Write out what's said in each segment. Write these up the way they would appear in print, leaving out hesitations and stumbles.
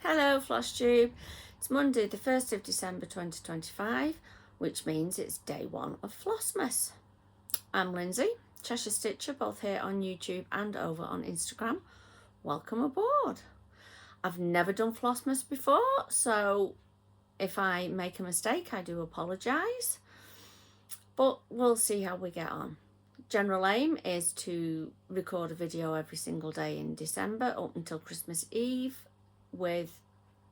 Hello FlossTube, it's Monday the 1st of December 2025, which means it's day one of Flossmas. I'm Lindsay, Cheshire Stitcher, both here on YouTube and over on Instagram. Welcome aboard. I've never done Flossmas before, so if I make a mistake I do apologise, but we'll see how we get on. General aim is to record a video every single day in December up until Christmas Eve, with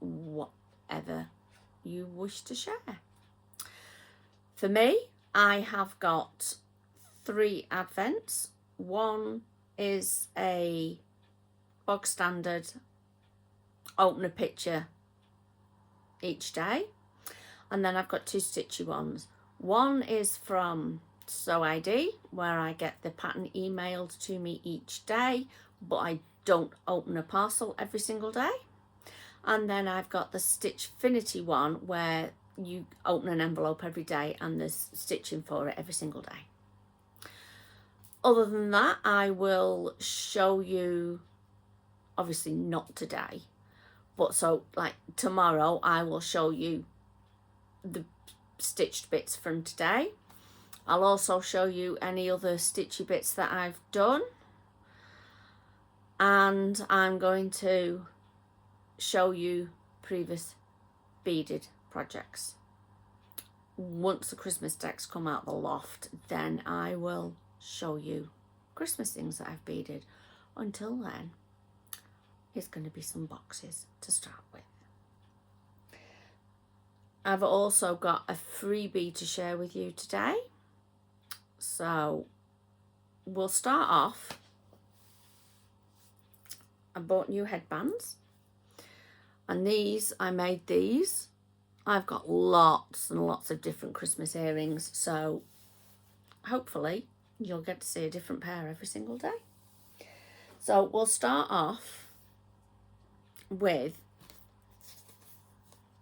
whatever you wish to share. For me, I have got 3 advents. One is a bog standard open a picture each day, and then I've got 2 stitchy ones. One is from Sew ID, where I get the pattern emailed to me each day, but I don't open a parcel every single day. And then I've got the Stitchfinity one, where you open an envelope every day and there's stitching for it every single day. Other than that, I will show you, obviously not today, but so like tomorrow I will show you the stitched bits from today. I'll also show you any other stitchy bits that I've done, and I'm going to show you previous beaded projects. Once the Christmas decks come out the loft, then I will show you Christmas things that I've beaded. Until then, it's going to be some boxes to start with. I've also got a freebie to share with you today. So we'll start off. I bought new headbands. And these, I made these. I've got lots and lots of different Christmas earrings, so hopefully you'll get to see a different pair every single day. So we'll start off with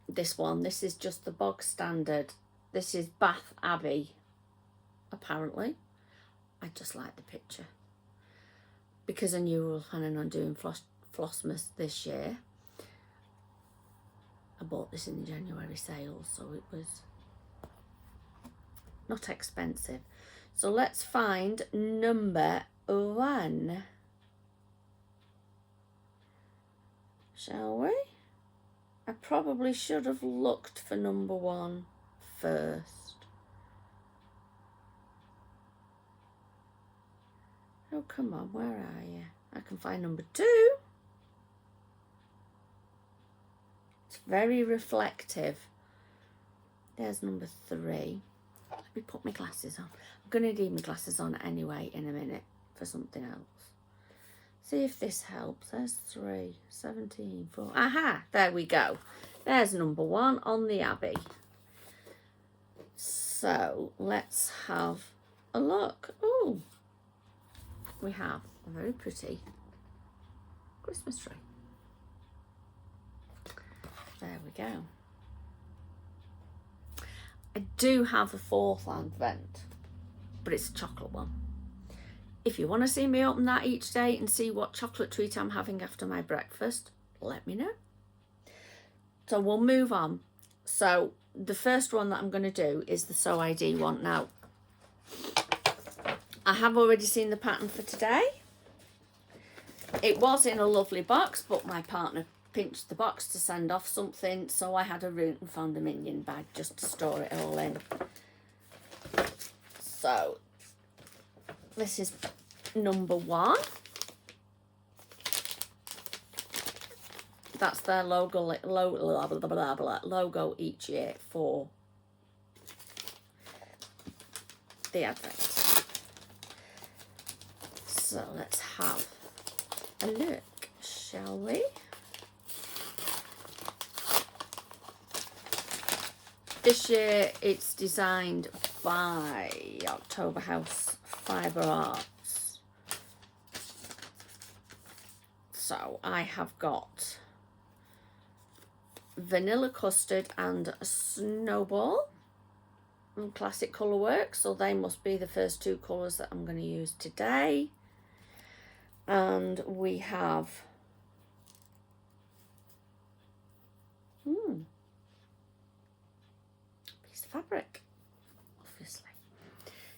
this one. This is just the bog standard. This is Bath Abbey, apparently. I just like the picture. Because I knew we were planning on doing Flossmas this year, I bought this in the January sale, so it was not expensive. So let's find number 1. Shall we? I probably should have looked for number 1 first. Oh, come on, where are you? I can find number 2. Very reflective. There's number 3. Let me put my glasses on. I'm going to need my glasses on anyway in a minute for something else. See if this helps. There's 3, 17, 4. Aha, there we go. There's number 1 on the Abbey. So let's have a look. Oh, we have a very pretty Christmas tree. There we go. I do have a 4th advent, but it's a chocolate one. If you want to see me open that each day and see what chocolate treat I'm having after my breakfast, let me know. So we'll move on. So the first one that I'm going to do is the Sew ID one. Now, I have already seen the pattern for today. It was in a lovely box, but my partner pinched the box to send off something, so I had a root and found a minion bag just to store it all in. So this is number 1. That's their logo each year for the advent. So let's have a look, shall we? This year it's designed by October House Fibre Arts. So I have got Vanilla Custard and Snowball and Classic Colourwork, so they must be the first 2 colours that I'm going to use today. And we have Piece of fabric, obviously.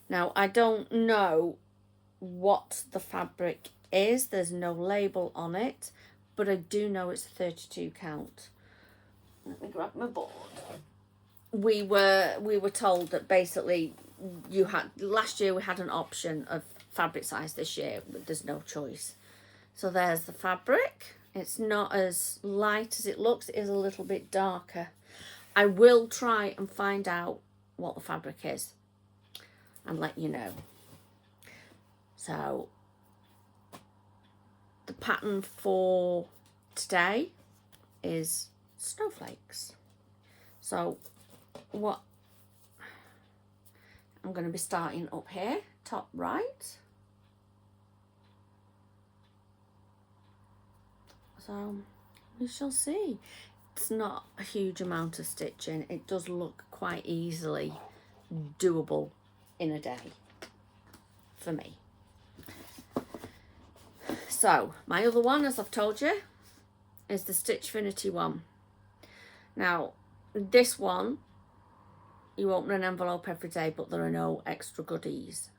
Now, I don't know what the fabric is. There's no label on it, but I do know it's a 32 count. Let me grab my board. We were told that basically last year we had an option of fabric size. This year there's no choice. So there's the fabric. It's not as light as it looks. It is a little bit darker. I will try and find out what the fabric is and let you know. So the pattern for today is snowflakes. So what I'm going to be starting up here, top right. So we shall see. It's not a huge amount of stitching. It does look quite easily doable in a day for me. So my other one, as I've told you, is the Stitchfinity one. Now this one, you open an envelope every day, but there are no extra goodies.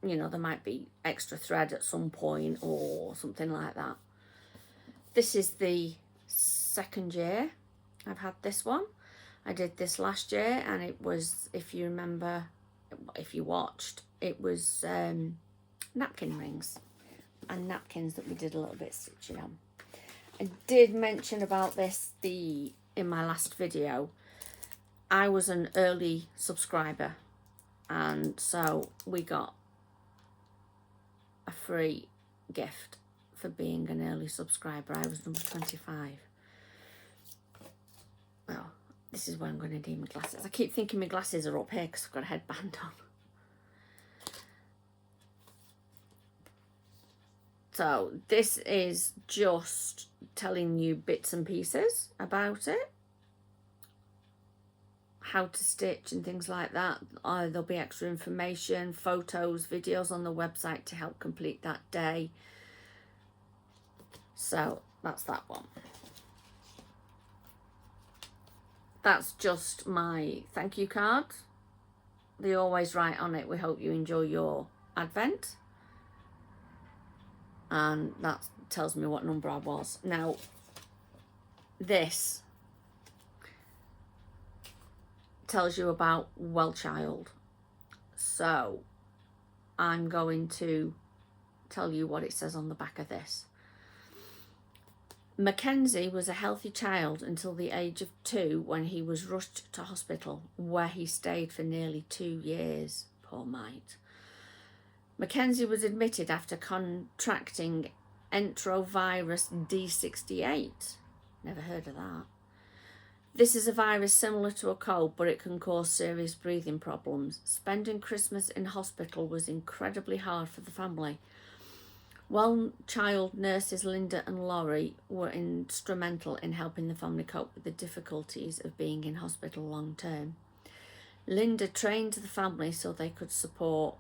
You know, there might be extra thread at some point or something like that. This is the second year I've had this one. I did this last year, and it was, if you remember, if you watched, it was napkin rings and napkins that we did a little bit of stitching on. I did mention about this in my last video. I was an early subscriber, and so we got a free gift for being an early subscriber. I was number 25. Oh, this is where I'm going to need my glasses. I keep thinking my glasses are up here because I've got a headband on. So this is just telling you bits and pieces about it, how to stitch and things like that. There'll be extra information, photos, videos on the website to help complete that day. So that's that one. That's just my thank you card. They always write on it, "We hope you enjoy your Advent." And that tells me what number I was. Now, this tells you about Well Child. So I'm going to tell you what it says on the back of this. Mackenzie was a healthy child until the age of 2 when he was rushed to hospital, where he stayed for nearly 2 years. Poor mite. Mackenzie was admitted after contracting enterovirus D68. Never heard of that. This is a virus similar to a cold, but it can cause serious breathing problems. Spending Christmas in hospital was incredibly hard for the family. Well Child nurses Linda and Laurie were instrumental in helping the family cope with the difficulties of being in hospital long term. Linda trained the family so they could support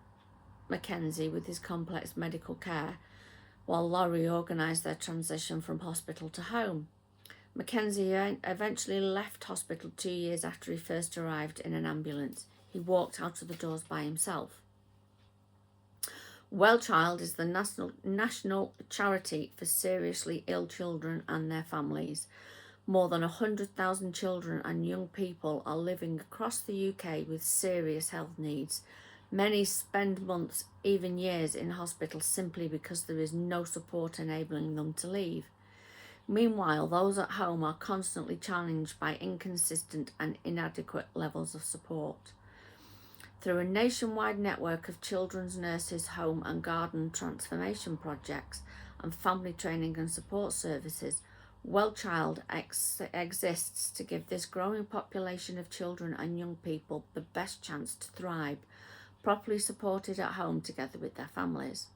Mackenzie with his complex medical care, while Laurie organised their transition from hospital to home. Mackenzie eventually left hospital 2 years after he first arrived in an ambulance. He walked out of the doors by himself. Well Child is the national charity for seriously ill children and their families. More than 100,000 children and young people are living across the UK with serious health needs. Many spend months, even years, in hospital simply because there is no support enabling them to leave. Meanwhile, those at home are constantly challenged by inconsistent and inadequate levels of support. Through a nationwide network of children's nurses, home and garden transformation projects, and family training and support services, Well Child exists to give this growing population of children and young people the best chance to thrive, properly supported at home together with their families.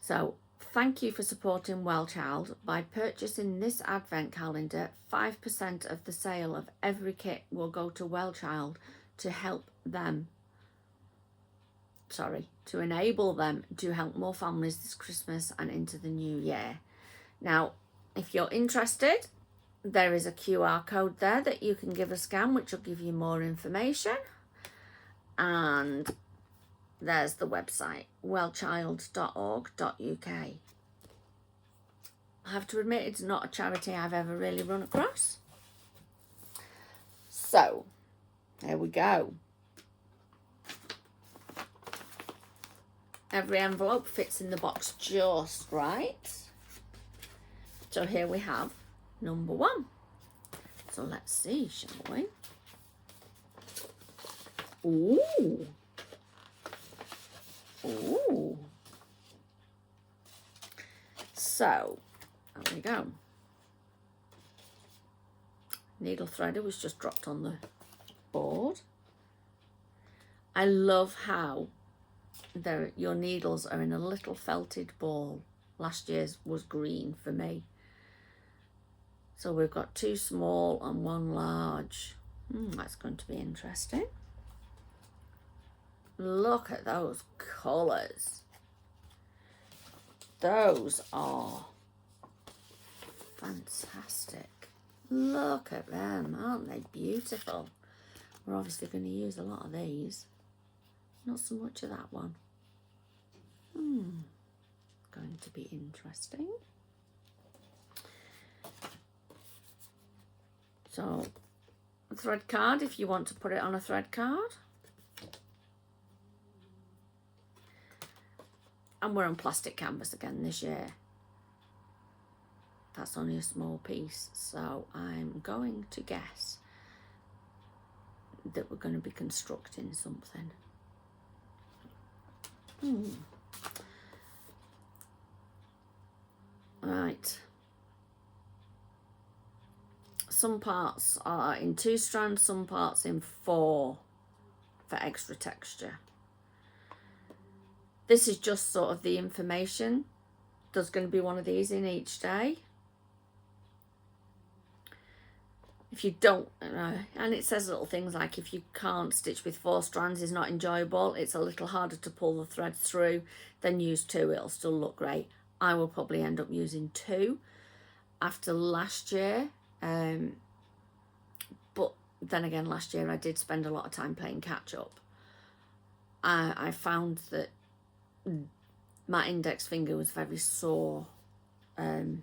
So, thank you for supporting Well Child. By purchasing this advent calendar, 5% of the sale of every kit will go to Well Child to enable them to help more families this Christmas and into the new year. Now, if you're interested, there is a QR code there that you can give a scan, which will give you more information. And there's the website, wellchild.org.uk. I have to admit, it's not a charity I've ever really run across. So, there we go. Every envelope fits in the box just right. So here we have number 1. So let's see, shall we? Ooh. Ooh. So, there we go. Needle threader was just dropped on the board. I love how your needles are in a little felted ball. Last year's was green for me. So we've got 2 small and 1 large. That's going to be interesting. Look at those colours. Those are fantastic. Look at them, aren't they beautiful? We're obviously going to use a lot of these. Not so much of that one. Going to be interesting. So, a thread card if you want to put it on a thread card. And we're on plastic canvas again this year. That's only a small piece, so I'm going to guess that we're going to be constructing something. Right. Some parts are in 2 strands, some parts in 4 for extra texture. This is just sort of the information. There's going to be one of these in each day. If you don't, and it says little things like if you can't stitch with 4 strands is not enjoyable, it's a little harder to pull the thread through, then use 2, it'll still look great. I will probably end up using 2 after last year. But then again, last year I did spend a lot of time playing catch up. I found that my index finger was very sore. Doesn't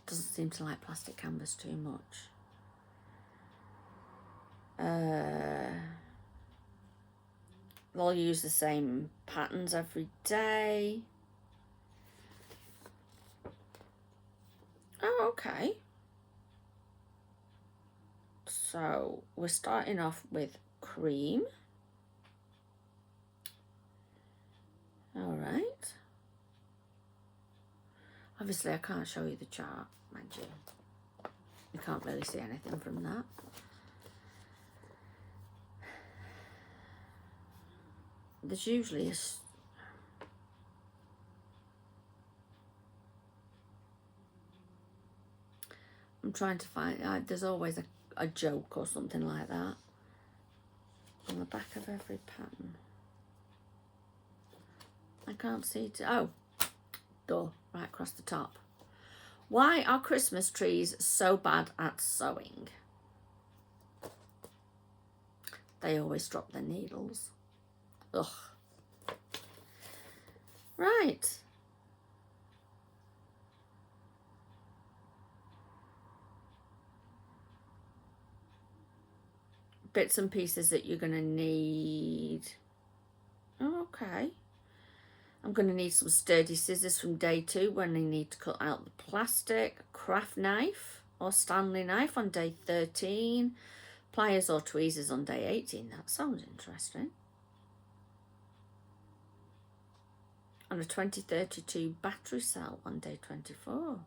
seem to like plastic canvas too much. I'll use the same patterns every day. Oh, okay. So we're starting off with cream. All right. Obviously, I can't show you the chart, mind you. You can't really see anything from that. There's usually I'm trying to find, there's always a joke or something like that on the back of every pattern. I can't see it. Oh, duh, right across the top. Why are Christmas trees so bad at sewing? They always drop their needles. Ugh. Right. Bits and pieces that you're going to need. Oh, okay. I'm going to need some sturdy scissors from day 2 when I need to cut out the plastic. Craft knife or Stanley knife on day 13. Pliers or tweezers on day 18. That sounds interesting. And a 2032 battery cell on day 24.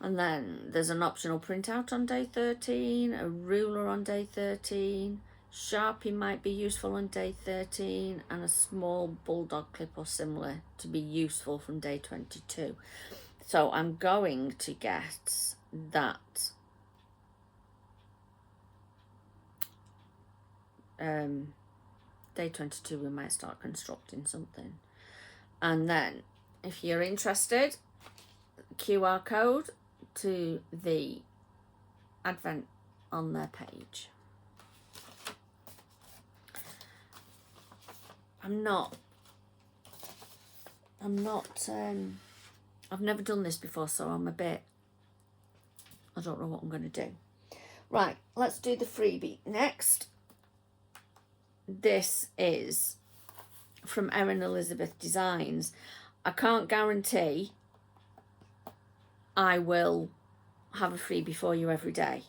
And then there's an optional printout on day 13, a ruler on day 13, Sharpie might be useful on day 13, and a small bulldog clip or similar to be useful from day 22. So I'm going to get that day 22 we might start constructing something. And then if you're interested, QR code, to the advent on their page. I've never done this before, so I'm a bit, I don't know what I'm going to do. Right, let's do the freebie next. This is from Erin Elizabeth Designs. I can't guarantee I will have a freebie for you every day,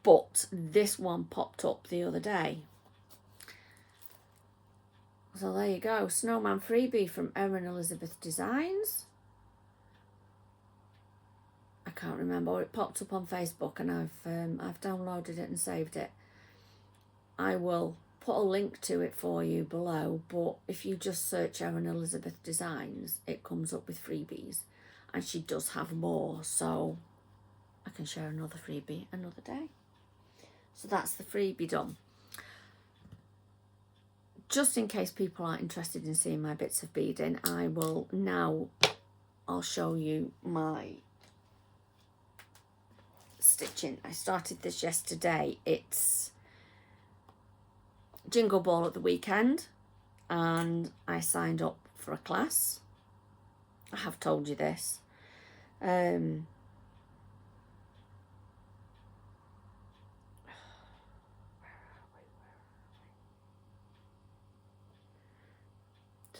but this one popped up the other day. So there you go, snowman freebie from Erin Elizabeth Designs. I can't remember, it popped up on Facebook and I've downloaded it and saved it. I will put a link to it for you below, but if you just search Erin Elizabeth Designs, it comes up with freebies, and she does have more, so I can share another freebie another day. So that's the freebie done. Just in case people aren't interested in seeing my bits of beading, I'll show you my stitching. I started this yesterday. It's Jingle Ball at the weekend, and I signed up for a class. I have told you this.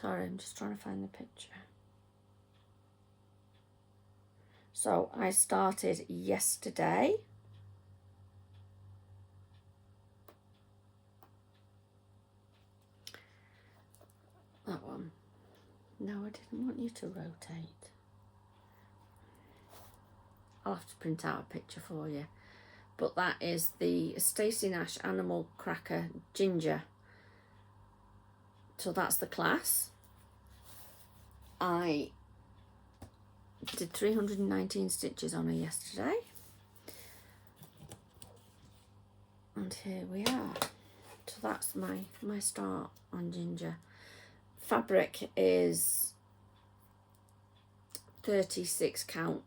Sorry, I'm just trying to find the picture. So I started yesterday. That one. No, I didn't want you to rotate. I'll have to print out a picture for you. But that is the Stacey Nash Animal Cracker Ginger. So that's the class. I did 319 stitches on her yesterday. And here we are. So that's my start on Ginger. Fabric is 36 count.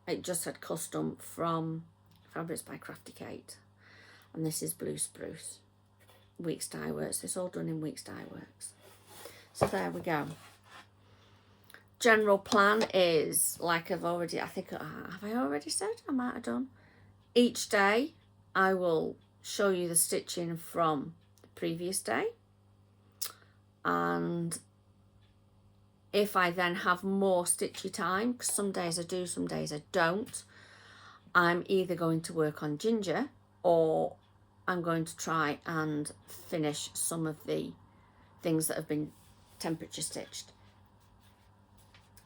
It just said custom from Fabrics by Crafty Kate. And this is Blue Spruce. Weeks Dye Works. It's all done in Weeks Dye Works. So there we go. General plan is, like I've already, I think, have I already said? I might have done. Each day I will show you the stitching from the previous day. And if I then have more stitchy time, because some days I do, some days I don't, I'm either going to work on Ginger or I'm going to try and finish some of the things that have been temperature stitched.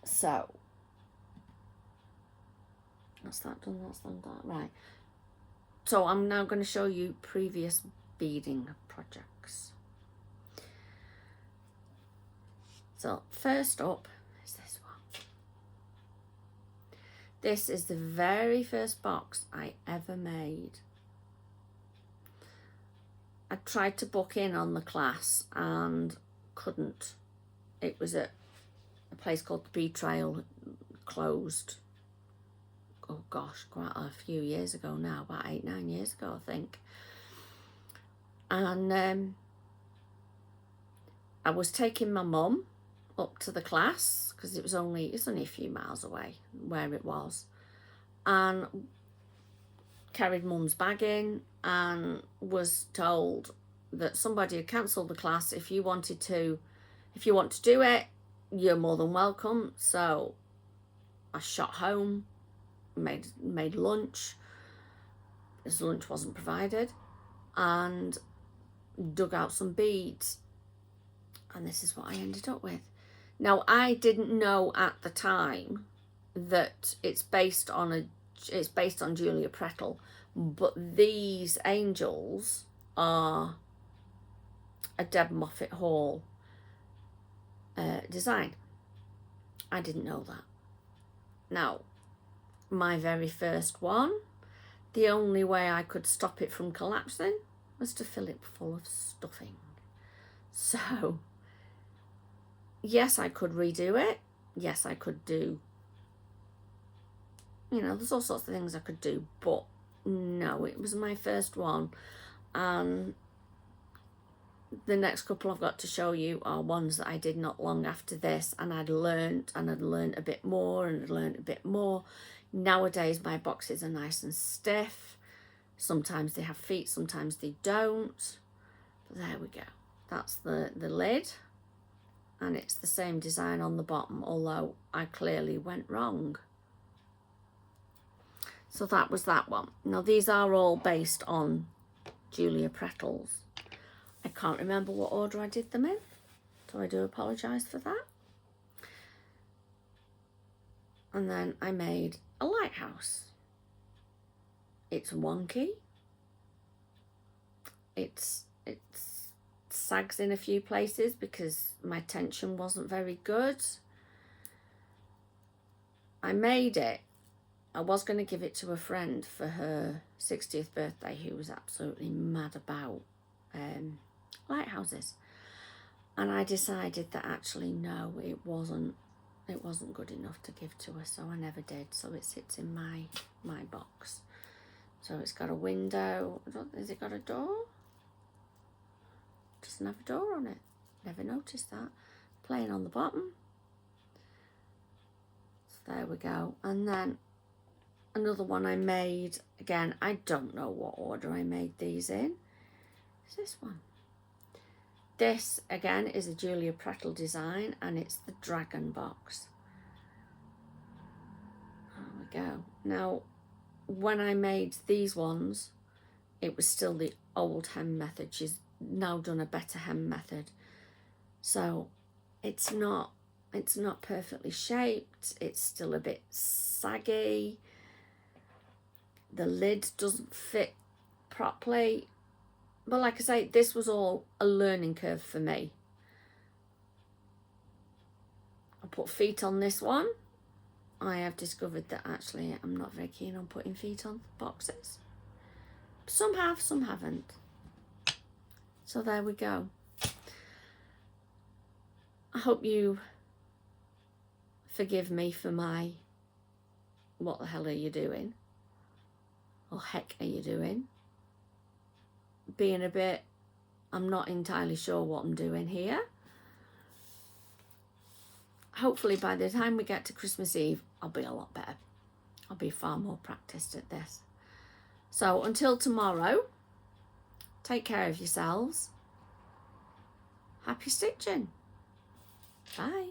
So that's that done, that's done, that. Right. So I'm now going to show you previous beading projects. So first up is this one. This is the very first box I ever made. I tried to book in on the class and couldn't. It was at a place called the Bee Trail, closed. Oh gosh, quite a few years ago now, about 8-9 years ago I think. And I was taking my mum up to the class because it's only a few miles away where it was, and carried mum's bag in and was told that somebody had cancelled the class. If you want to do it, you're more than welcome. So I shot home, made lunch, as lunch wasn't provided, and dug out some beads, and this is what I ended up with. Now, I didn't know at the time that it's based on Julia Prettle, but these angels are a Deb Moffat Hall design. I didn't know that. Now, my very first one, the only way I could stop it from collapsing was to fill it full of stuffing. So yes, I could redo it. Yes, I could do you know, there's all sorts of things I could do, but no, it was my first one. And the next couple I've got to show you are ones that I did not long after this, and I'd learnt a bit more, and I'd learnt a bit more. Nowadays my boxes are nice and stiff. Sometimes they have feet, sometimes they don't. But there we go. That's the lid, and it's the same design on the bottom, although I clearly went wrong. So that was that one. Now these are all based on Julia Prettles. I can't remember what order I did them in, so I do apologise for that. And then I made a lighthouse. It's wonky. It's sags in a few places because my tension wasn't very good. I made it. I was going to give it to a friend for her 60th birthday who was absolutely mad about lighthouses, and I decided that actually no, it wasn't good enough to give to her, so I never did. So it sits in my box. So it's got a window. Has it got a door? Doesn't have a door on it. Never noticed that. Plain on the bottom. So there we go. And then another one I made, again, I don't know what order I made these in. Is this one? This, again, is a Julia Prettle design, and it's the dragon box. There we go. Now, when I made these ones, it was still the old hem method. She's now done a better hem method. So it's not perfectly shaped. It's still a bit saggy. The lid doesn't fit properly. But like I say, this was all a learning curve for me. I put feet on this one. I have discovered that actually I'm not very keen on putting feet on boxes. Some have, some haven't. So there we go. I hope you forgive me for my what the hell are you doing? Or heck are you doing? Being a bit, I'm not entirely sure what I'm doing here. Hopefully by the time we get to Christmas Eve, I'll be a lot better. I'll be far more practiced at this. So until tomorrow, take care of yourselves. Happy stitching. Bye.